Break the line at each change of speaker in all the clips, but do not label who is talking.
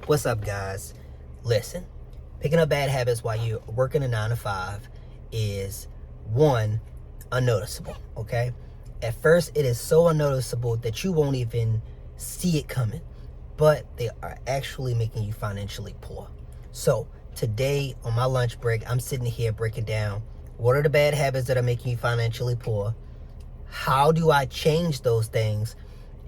What's up, guys? Listen, picking up bad habits while you're working a 9 to 5 is one, unnoticeable, okay? At first, it is so unnoticeable that you won't even see it coming, but they are actually making you financially poor. So, today on my lunch break, I'm sitting here breaking down what are the bad habits that are making you financially poor? How do I change those things?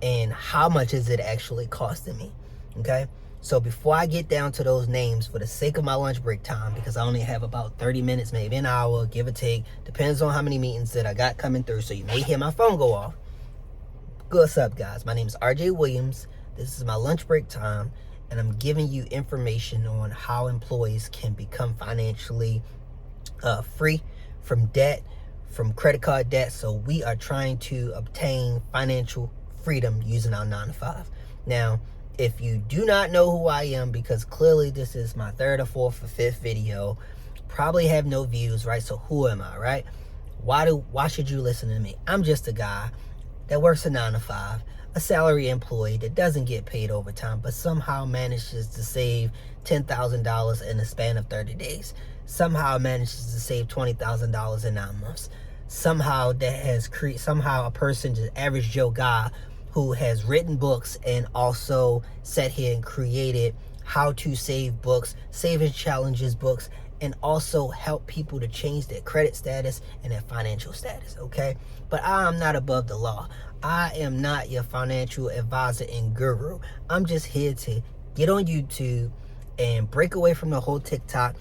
And how much is it actually costing me? Okay? So before I get down to those names, for the sake of my lunch break time, because I only have about 30 minutes, maybe an hour, give or take, depends on how many meetings that I got coming through, so you may hear my phone go off. What's up, guys? My name is RJ Williams. This is my lunch break time, and I'm giving you information on how employees can become financially free from debt, from credit card debt. So we are trying to obtain financial freedom using our 9 to 5. Now, if you do not know who I am, because clearly this is my third or fourth or fifth video, probably have no views, right? So who am I, right? Why should you listen to me? I'm just a guy that works a 9 to 5, a salary employee that doesn't get paid overtime, but somehow manages to save $10,000 in the span of 30 days. Somehow manages to save $20,000 in 9 months. Somehow a person, just average Joe guy, who has written books and also sat here and created how to save books, saving challenges books, and also help people to change their credit status and their financial status, okay? But I am not above the law. I am not your financial advisor and guru. I'm just here to get on YouTube and break away from the whole TikTok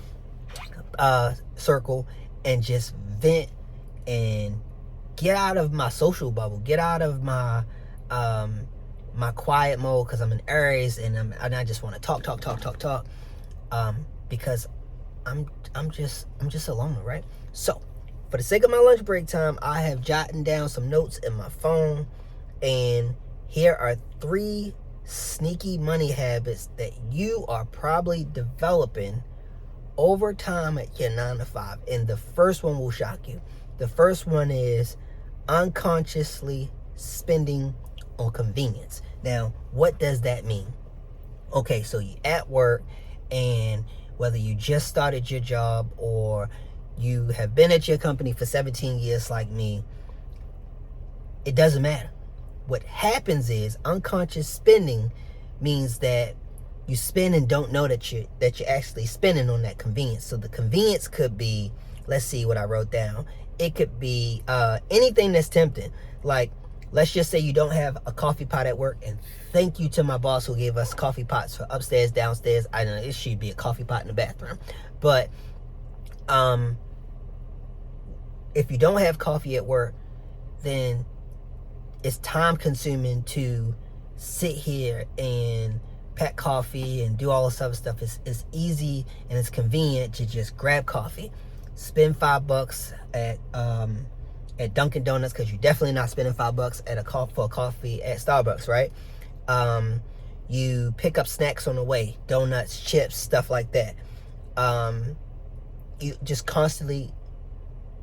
circle and just vent and get out of my social bubble, get out of my my quiet mode, because I'm in Aries and I just want to talk, because I'm just alone, right? So for the sake of my lunch break time, I have jotted down some notes in my phone, and here are 3 sneaky money habits that you are probably developing over time at your 9 to 5. And the first one will shock you. The first one is unconsciously spending on convenience. Now, what does that mean? Okay, so you're at work, and whether you just started your job or you have been at your company for 17 years like me, it doesn't matter. What happens is unconscious spending means that you spend and don't know that you're actually spending on that convenience. So the convenience could be, let's see what I wrote down. It could be anything that's tempting. Like, let's just say you don't have a coffee pot at work, and thank you to my boss who gave us coffee pots for upstairs, downstairs. I don't know, it should be a coffee pot in the bathroom. But if you don't have coffee at work, then it's time consuming to sit here and pack coffee and do all this other stuff. It's easy and it's convenient to just grab coffee, spend $5 at Dunkin' Donuts, because you're definitely not spending $5 for a coffee at Starbucks, right? You pick up snacks on the way, donuts, chips, stuff like that. You just constantly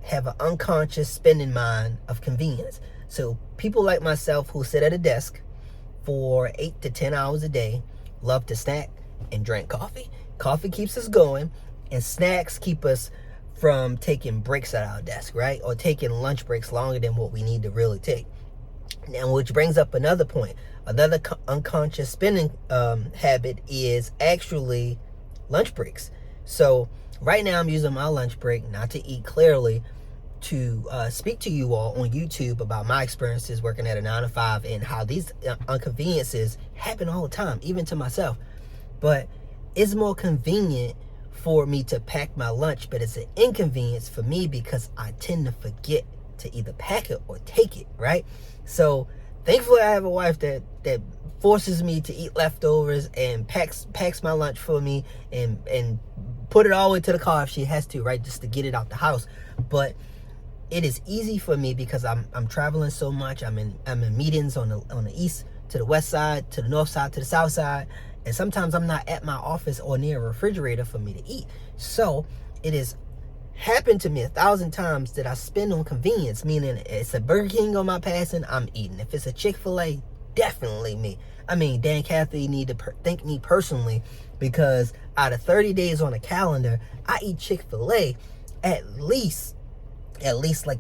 have an unconscious spending mind of convenience. So people like myself who sit at a desk for 8 to 10 hours a day love to snack and drink coffee. Coffee keeps us going, and snacks keep us from taking breaks at our desk, right? Or taking lunch breaks longer than what we need to really take. Now, which brings up another point. Another unconscious spending habit is actually lunch breaks. So right now I'm using my lunch break, not to eat, clearly, to speak to you all on YouTube about my experiences working at a 9 to 5 and how these inconveniences happen all the time, even to myself. But it's more convenient for me to pack my lunch, but it's an inconvenience for me because I tend to forget to either pack it or take it, right? So thankfully I have a wife that forces me to eat leftovers and packs my lunch for me and put it all the way to the car if she has to, right? Just to get it out the house. But it is easy for me because I'm traveling so much. I'm in meetings on the east to the west side, to the north side, to the south side. And sometimes I'm not at my office or near a refrigerator for me to eat. So it has happened to me 1,000 times that I spend on convenience, meaning it's a Burger King on my passing, I'm eating. If it's a Chick-fil-A, definitely me. I mean, Dan Cathy need to thank me personally, because out of 30 days on a calendar, I eat Chick-fil-A at least like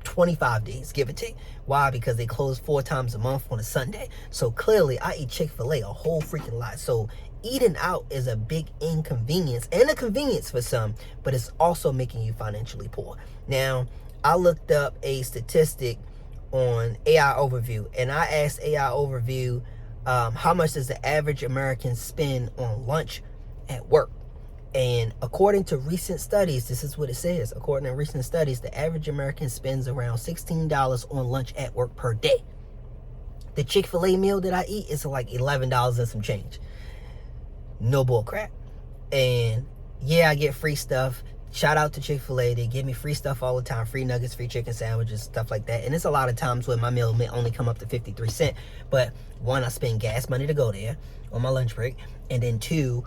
25 days, give or take. Why? Because they close 4 times a month on a Sunday. So clearly I eat Chick-fil-A a whole freaking lot. So eating out is a big inconvenience and a convenience for some, but it's also making you financially poor. Now, I looked up a statistic on AI Overview, and I asked AI Overview, how much does the average American spend on lunch at work? And according to recent studies, this is what it says. According to recent studies, the average American spends around $16 on lunch at work per day. The Chick-fil-A meal that I eat is like $11 and some change. No bull crap. And yeah, I get free stuff. Shout out to Chick-fil-A. They give me free stuff all the time. Free nuggets, free chicken sandwiches, stuff like that. And it's a lot of times when my meal may only come up to 53 cents. But one, I spend gas money to go there on my lunch break. And then two,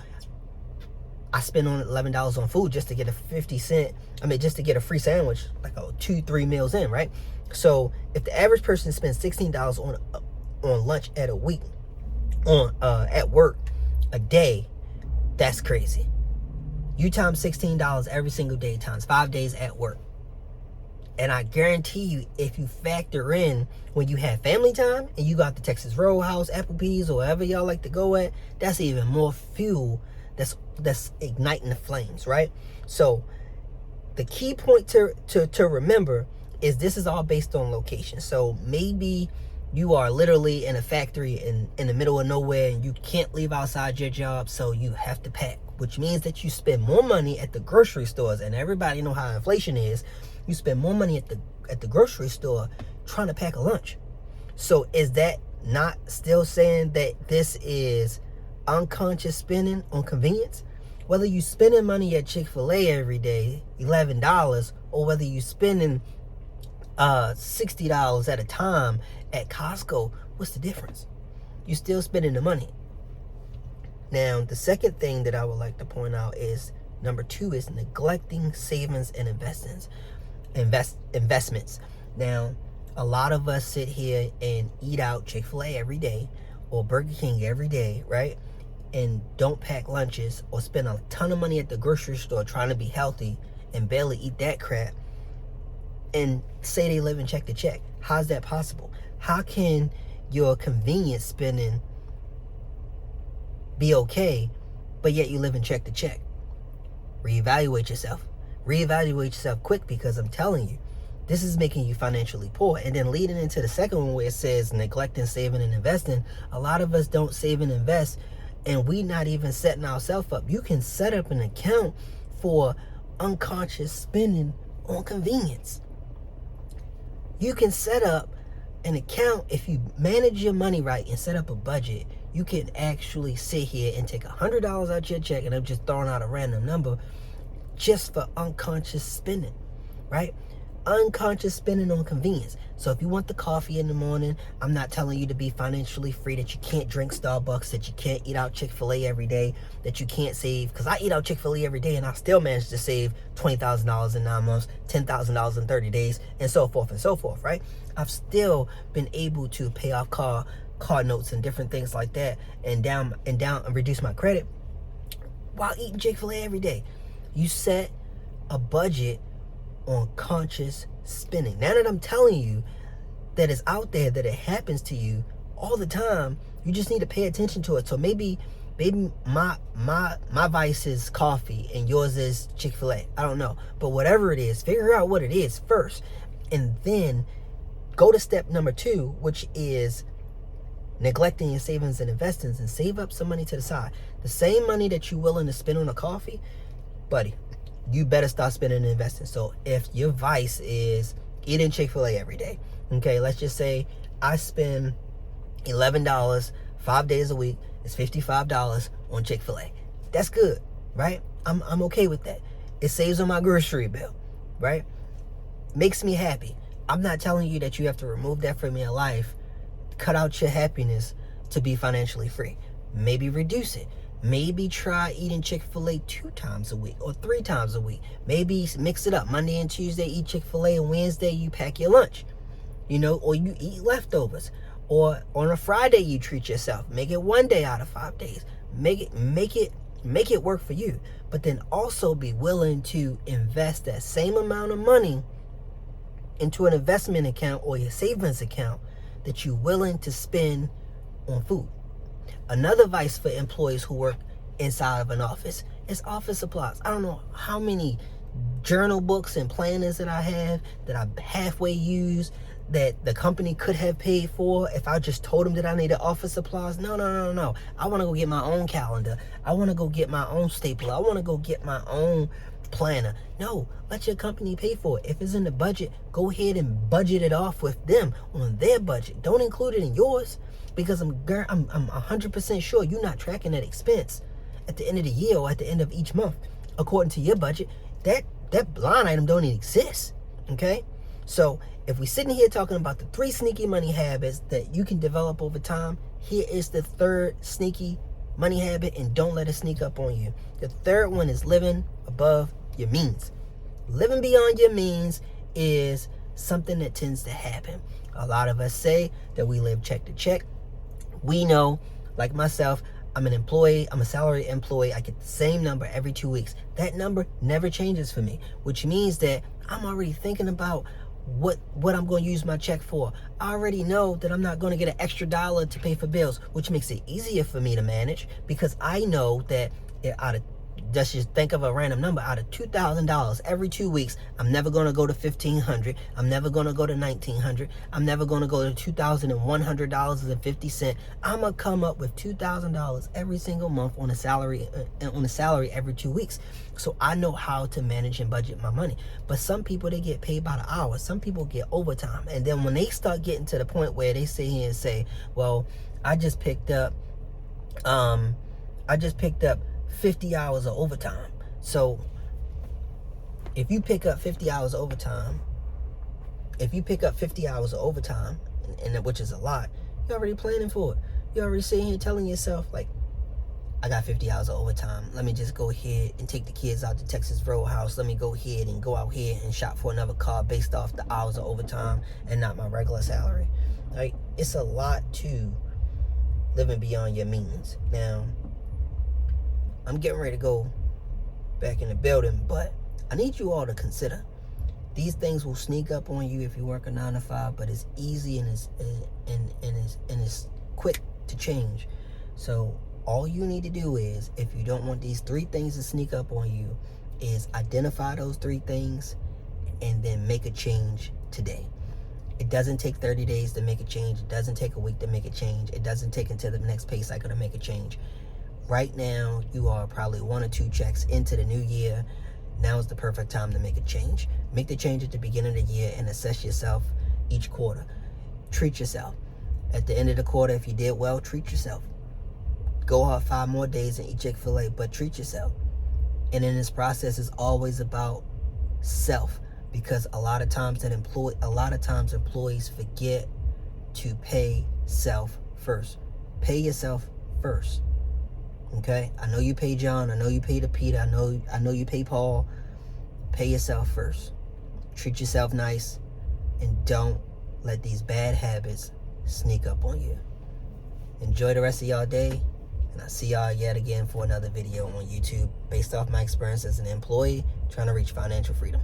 I spend on $11 on food just to get a 50 cent, just to get a free sandwich, like 2-3 meals in, right? So if the average person spends $16 on lunch at a week, at work a day, that's crazy. You times $16 every single day times 5 days at work. And I guarantee you, if you factor in when you have family time and you got the Texas Roadhouse, Applebee's, or wherever y'all like to go at, that's even more fuel that's igniting the flames, right? So the key point to remember is this is all based on location. So maybe you are literally in a factory in the middle of nowhere and you can't leave outside your job, so you have to pack, which means that you spend more money at the grocery stores. And everybody know how inflation is. You spend more money at the grocery store trying to pack a lunch. So is that not still saying that this is unconscious spending on convenience? Whether you spending money at Chick-fil-A every day, $11, or whether you spending $60 at a time at Costco, what's the difference? You still spending the money. Now, the second thing that I would like to point out is number 2 is neglecting savings and investments. Now, a lot of us sit here and eat out Chick-fil-A every day or Burger King every day, right? And don't pack lunches or spend a ton of money at the grocery store trying to be healthy and barely eat that crap and say they live in check to check. How's that possible? How can your convenience spending be okay, but yet you live in check to check? Reevaluate yourself. Reevaluate yourself quick, because I'm telling you, this is making you financially poor. And then leading into the second one where it says neglecting saving and investing, a lot of us don't save and invest, and we not even setting ourselves up. You can set up an account for unconscious spending on convenience. You can set up an account, if you manage your money right and set up a budget, you can actually sit here and take $100 out your check, and I'm just throwing out a random number, just for unconscious spending, right? Unconscious spending on convenience. So if you want the coffee in the morning, I'm not telling you to be financially free, that you can't drink Starbucks, that you can't eat out Chick-fil-A every day, that you can't save, because I eat out Chick-fil-A every day and I still manage to save $20,000 in 9 months, $10,000 in 30 days, and so forth, right? I've still been able to pay off car notes and different things like that, and reduce my credit while eating Chick-fil-A every day. You set a budget on conscious spending. Now that I'm telling you that it's out there, that it happens to you all the time, you just need to pay attention to it. So maybe my vice is coffee and yours is Chick-fil-A. I don't know. But whatever it is, figure out what it is first, and then go to step number 2, which is neglecting your savings and investments, and save up some money to the side. The same money that you're willing to spend on a coffee, buddy, you better start spending and investing. So if your vice is eating Chick-fil-A every day, okay, let's just say I spend $11 5 days a week, it's $55 on Chick-fil-A. That's good, right? I'm okay with that. It saves on my grocery bill, right? Makes me happy. I'm not telling you that you have to remove that from your life, cut out your happiness to be financially free. Maybe reduce it. Maybe try eating Chick-fil-A 2 times a week or 3 times a week. Maybe mix it up. Monday and Tuesday, eat Chick-fil-A, and Wednesday, you pack your lunch. Or you eat leftovers. Or on a Friday, you treat yourself. Make it 1 day out of 5 days. Make it work for you. But then also be willing to invest that same amount of money into an investment account or your savings account that you're willing to spend on food. Another vice for employees who work inside of an office is office supplies. I don't know how many journal books and planners that I have that I halfway use that the company could have paid for if I just told them that I needed office supplies. No. I want to go get my own calendar. I want to go get my own stapler. I want to go get my own planner. No, let your company pay for it. If it's in the budget, go ahead and budget it off with them on their budget. Don't include it in yours, because I'm 100% sure you're not tracking that expense at the end of the year or at the end of each month according to your budget. That line item don't even exist. Okay? So if we're sitting here talking about the 3 sneaky money habits that you can develop over time, here is the 3rd sneaky money habit, and don't let it sneak up on you. The 3rd one is living above your means. Living beyond your means is something that tends to happen. A lot of us say that we live check to check. We know, like myself, I'm an employee, I'm a salary employee. I get the same number every 2 weeks. That number never changes for me, which means that I'm already thinking about what I'm going to use my check for. I already know that I'm not going to get an extra dollar to pay for bills, which makes it easier for me to manage, because I know that out of, just think of a random number, out of $2,000 every 2 weeks, I'm never going to go to $1,500. I'm never going to go to $1,900. I'm never going to go to $2,100.50. I'm going to come up with $2,000 every single month on a salary every 2 weeks. So I know how to manage and budget my money. But some people, they get paid by the hour. Some people get overtime. And then when they start getting to the point where they sit here and say, well, I just picked up 50 hours of overtime. So if you pick up 50 hours of overtime, and which is a lot, you're already planning for it. You're already sitting here telling yourself, like, I got 50 hours of overtime. Let me just go ahead and take the kids out to Texas Roadhouse. Let me go ahead and go out here and shop for another car based off the hours of overtime and not my regular salary. Like, it's a lot to living beyond your means. Now, I'm getting ready to go back in the building, but I need you all to consider, these things will sneak up on you if you work a 9 to 5, but it's easy and it's quick to change. So all you need to do is, if you don't want these 3 things to sneak up on you, is identify those 3 things and then make a change today. It doesn't take 30 days to make a change. It doesn't take a week to make a change. It doesn't take until the next pay cycle to make a change. Right now, you are probably 1 or 2 checks into the new year. Now is the perfect time to make a change. Make the change at the beginning of the year and assess yourself each quarter. Treat yourself. At the end of the quarter, if you did well, treat yourself. Go out 5 more days and eat Chick-fil-A, but treat yourself. And in this process, it's always about self, because a lot of times employees forget to pay self first. Pay yourself first. Okay? I know you pay John. I know you pay Peter. I know you pay Paul. Pay yourself first. Treat yourself nice, and don't let these bad habits sneak up on you. Enjoy the rest of y'all day, and I'll see y'all yet again for another video on YouTube based off my experience as an employee trying to reach financial freedom.